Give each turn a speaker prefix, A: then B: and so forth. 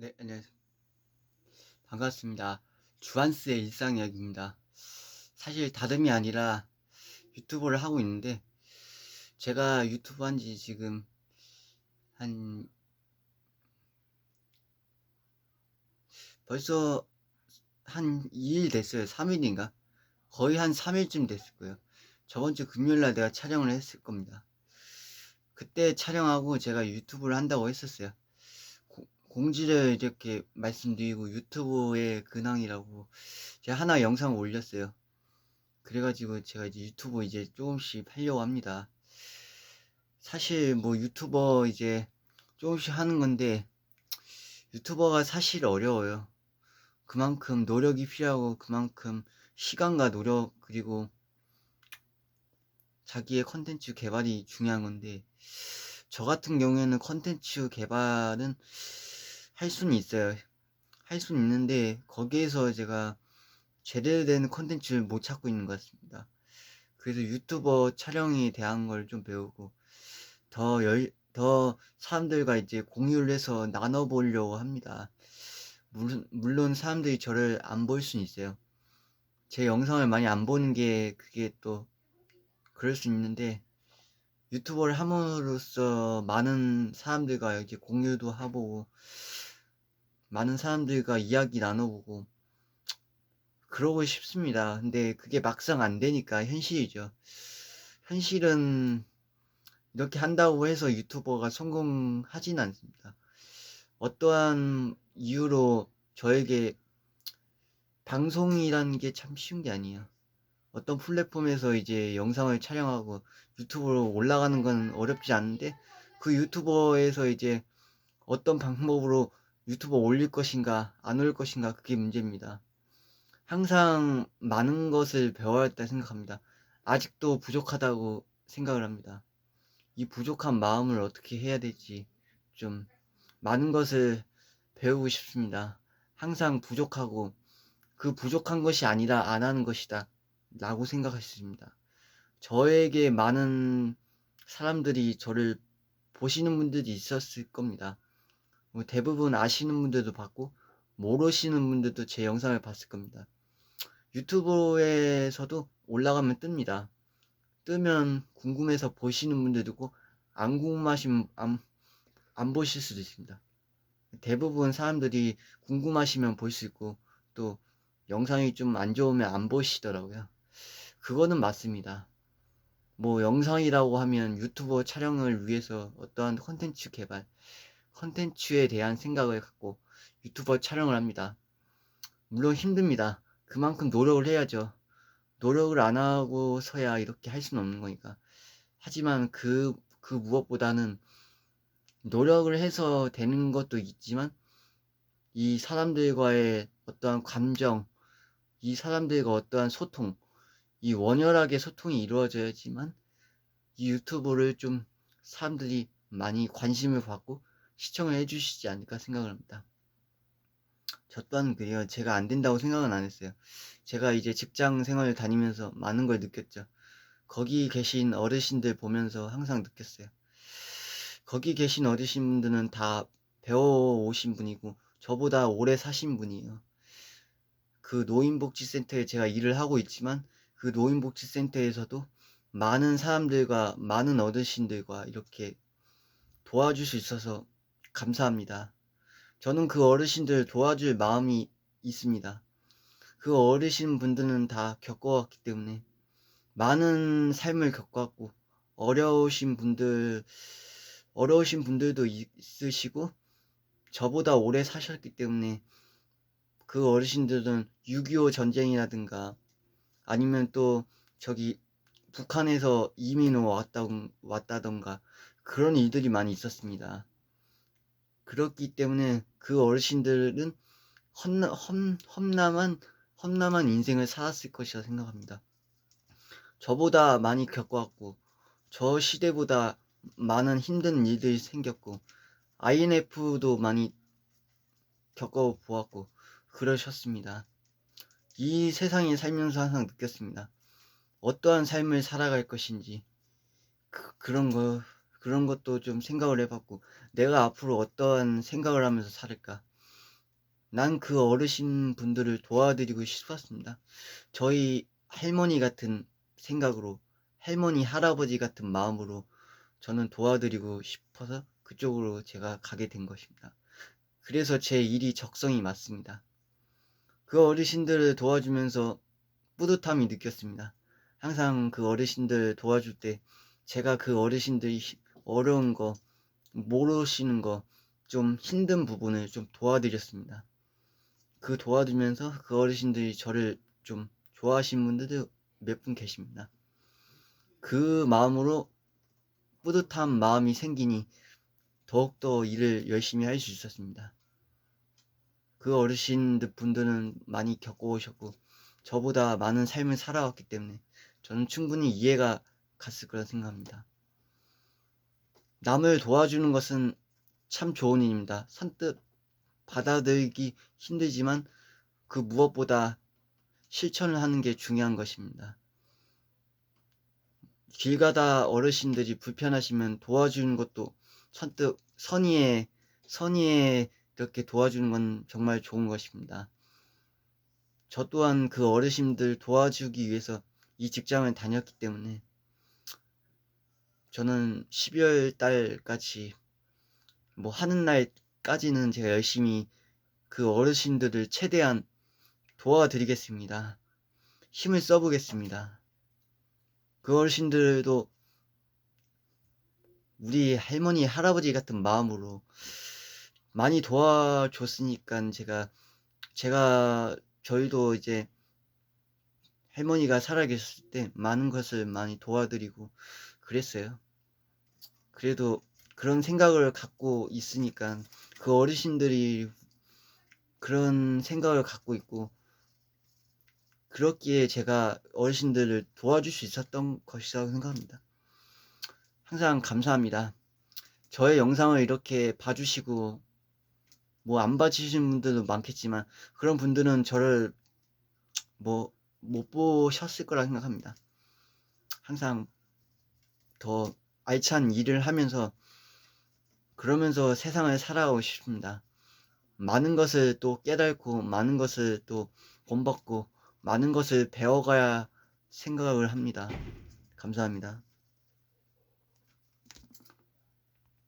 A: 네, 안녕하세요. 반갑습니다. 주한스의 일상 이야기입니다. 사실 다름이 아니라 유튜브를 하고 있는데, 제가 유튜브 한 지 지금 한, 벌써 한 2일 됐어요. 3일인가? 거의 한 3일쯤 됐을 거예요. 저번 주 금요일 날 내가 촬영을 했을 겁니다. 그때 촬영하고 제가 유튜브를 한다고 했었어요. 공지를 이렇게 말씀드리고 유튜브의 근황이라고 제가 하나 영상을 올렸어요. 그래가지고 제가 이제 유튜브 이제 조금씩 하려고 합니다. 사실 뭐 유튜버 이제 조금씩 하는 건데, 유튜버가 사실 어려워요. 그만큼 노력이 필요하고 그만큼 시간과 노력 그리고 자기의 컨텐츠 개발이 중요한 건데, 저 같은 경우에는 컨텐츠 개발은 할 수는 있어요. 할 수는 있는데 거기에서 제가 제대로 된 컨텐츠를 못 찾고 있는 것 같습니다. 그래서 유튜버 촬영에 대한 걸 좀 배우고 더 사람들과 이제 공유를 해서 나눠보려고 합니다. 물론 사람들이 저를 안 볼 수는 있어요. 제 영상을 많이 안 보는 게 그게 또 그럴 수 있는데, 유튜버를 함으로써 많은 사람들과 이렇게 공유도 하고 많은 사람들과 이야기 나눠보고 그러고 싶습니다. 근데 그게 막상 안 되니까 현실이죠. 현실은 이렇게 한다고 해서 유튜버가 성공하진 않습니다. 어떠한 이유로 저에게 방송이라는 게 참 쉬운 게 아니에요. 어떤 플랫폼에서 이제 영상을 촬영하고 유튜브로 올라가는 건 어렵지 않은데, 그 유튜버에서 이제 어떤 방법으로 유튜브 올릴 것인가 안 올릴 것인가, 그게 문제입니다. 항상 많은 것을 배워야 했다 생각합니다. 아직도 부족하다고 생각을 합니다. 이 부족한 마음을 어떻게 해야 될지 좀 많은 것을 배우고 싶습니다. 항상 부족하고 그 부족한 것이 아니라 안 하는 것이다 라고 생각했습니다. 저에게 많은 사람들이 저를 보시는 분들이 있었을 겁니다. 뭐 대부분 아시는 분들도 봤고 모르시는 분들도 제 영상을 봤을 겁니다. 유튜브에서도 올라가면 뜹니다. 뜨면 궁금해서 보시는 분들도 있고 안 궁금하시면 안 보실 수도 있습니다. 대부분 사람들이 궁금하시면 볼 수 있고, 또 영상이 좀 안 좋으면 안 보시더라고요. 그거는 맞습니다. 뭐 영상이라고 하면 유튜버 촬영을 위해서 어떠한 컨텐츠 개발, 컨텐츠에 대한 생각을 갖고 유튜버 촬영을 합니다. 물론 힘듭니다. 그만큼 노력을 해야죠. 노력을 안 하고서야 이렇게 할 수는 없는 거니까. 하지만 그 무엇보다는 노력을 해서 되는 것도 있지만, 이 사람들과의 어떠한 감정, 이 사람들과 어떠한 소통, 이 원활하게 소통이 이루어져야지만 이 유튜브를 좀 사람들이 많이 관심을 받고 시청을 해주시지 않을까 생각을 합니다. 저 또한 그래요. 제가 안 된다고 생각은 안 했어요. 제가 이제 직장 생활을 다니면서 많은 걸 느꼈죠. 거기 계신 어르신들 보면서 항상 느꼈어요. 거기 계신 어르신분들은 다 배워오신 분이고 저보다 오래 사신 분이에요. 그 노인복지센터에 제가 일을 하고 있지만, 그 노인복지센터에서도 많은 사람들과 많은 어르신들과 이렇게 도와줄 수 있어서 감사합니다. 저는 그 어르신들 도와줄 마음이 있습니다. 그 어르신 분들은 다 겪어왔기 때문에, 많은 삶을 겪어왔고 어려우신 분들 어려우신 분들도 있으시고 저보다 오래 사셨기 때문에, 그 어르신들은 6.25 전쟁이라든가 아니면 또 저기 북한에서 이민을 왔다던가 그런 일들이 많이 있었습니다. 그렇기 때문에 그 어르신들은 험난한 인생을 살았을 것이라 생각합니다. 저보다 많이 겪어왔고 저 시대보다 많은 힘든 일들이 생겼고 INF도 많이 겪어보았고 그러셨습니다. 이 세상에 살면서 항상 느꼈습니다. 어떠한 삶을 살아갈 것인지, 그런 것도 좀 생각을 해봤고, 내가 앞으로 어떠한 생각을 하면서 살을까, 난 그 어르신 분들을 도와드리고 싶었습니다. 저희 할머니 같은 생각으로, 할머니, 할아버지 같은 마음으로 저는 도와드리고 싶어서 그쪽으로 제가 가게 된 것입니다. 그래서 제 일이 적성이 맞습니다. 그 어르신들을 도와주면서 뿌듯함이 느꼈습니다. 항상 그 어르신들 도와줄 때 제가 그 어르신들이 어려운 거, 모르시는 거, 좀 힘든 부분을 좀 도와드렸습니다. 그 도와주면서 그 어르신들이 저를 좀 좋아하시는 분들도 몇 분 계십니다. 그 마음으로 뿌듯한 마음이 생기니 더욱더 일을 열심히 할 수 있었습니다. 그 어르신들 분들은 많이 겪어오셨고 저보다 많은 삶을 살아왔기 때문에 저는 충분히 이해가 갔을 거라 생각합니다. 남을 도와주는 것은 참 좋은 일입니다. 선뜻 받아들이기 힘들지만 그 무엇보다 실천을 하는 게 중요한 것입니다. 길 가다 어르신들이 불편하시면 도와주는 것도 선뜻 선의에 이렇게 도와주는 건 정말 좋은 것입니다. 저 또한 그 어르신들 도와주기 위해서 이 직장을 다녔기 때문에 저는 12월 달까지 뭐 하는 날까지는 제가 열심히 그 어르신들을 최대한 도와드리겠습니다. 힘을 써보겠습니다. 그 어르신들도 우리 할머니, 할아버지 같은 마음으로 많이 도와줬으니까 저희도 이제 할머니가 살아계셨을 때 많은 것을 많이 도와드리고 그랬어요. 그래도 그런 생각을 갖고 있으니까 그 어르신들이 그런 생각을 갖고 있고 그렇기에 제가 어르신들을 도와줄 수 있었던 것이라고 생각합니다. 항상 감사합니다. 저의 영상을 이렇게 봐주시고 뭐 안 봐주시는 분들도 많겠지만 그런 분들은 저를 뭐 못 보셨을 거라 생각합니다. 항상 더 알찬 일을 하면서 그러면서 세상을 살아가고 싶습니다. 많은 것을 또 깨닫고 많은 것을 또 본받고 많은 것을 배워가야 생각을 합니다. 감사합니다.